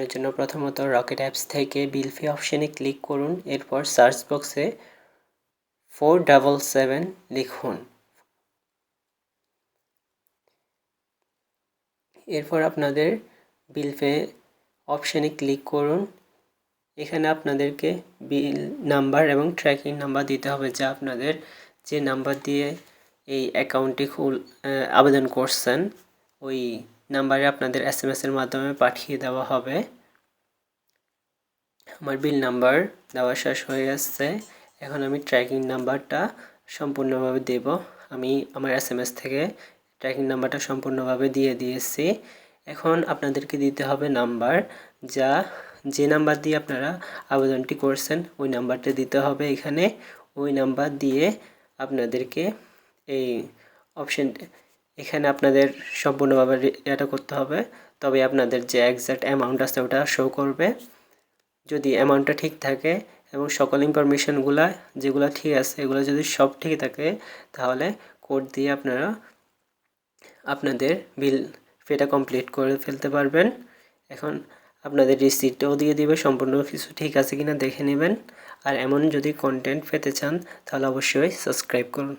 এর জন্য প্রথমত রকেট অ্যাপস থেকে বিল পে অপশনে ক্লিক করুন। এরপর সার্চ বক্সে 477 লিখুন। এরপর আপনাদের বিল পে অপশনে ক্লিক করুন। এখানে আপনাদেরকে বিল নাম্বার এবং ট্র্যাকিং নাম্বার দিতে হবে, যা আপনাদের যে নাম্বার দিয়ে এই অ্যাকাউন্টটি আবেদন করছেন ওই নাম্বারে আপনাদের SMS এর মাধ্যমে পাঠিয়ে দেওয়া হবে। আমার বিল নাম্বার দেওয়া শেষ হয়ে গেছে। এখন আমি ট্র্যাকিং নাম্বারটা সম্পূর্ণভাবে দেব। আমি আমার SMS থেকে ট্র্যাকিং নাম্বারটা সম্পূর্ণভাবে দিয়ে দিয়েছি। এখন আপনাদেরকে দিতে হবে নাম্বার, যে নাম্বার দিয়ে আপনারা আবেদনটি করছেন ওই নাম্বারটা দিতে হবে এখানে। ওই নাম্বার দিয়ে আপনাদেরকে এই অপশন এখানে আপনাদের সম্পূর্ণভাবে এটা করতে হবে, তবে আপনাদের যে এক্সাক্ট অ্যামাউন্ট আছে ওটা শো করবে। যদি অ্যামাউন্টটা ঠিক থাকে এবং সকল ইনফরমেশনগুলো যেগুলো ঠিক আছে এগুলো যদি সব ঠিক থাকে, তাহলে কোড দিয়ে আপনারা আপনাদের বিল পেটা কমপ্লিট করে ফেলতে পারবেন। এখন আপনাদের রিসিপ্টও দিয়ে দিবে, সম্পূর্ণ কিছু ঠিক আছে কিনা দেখে নেবেন। আর এমন যদি কন্টেন্ট পেতে চান তাহলে অবশ্যই সাবস্ক্রাইব করুন।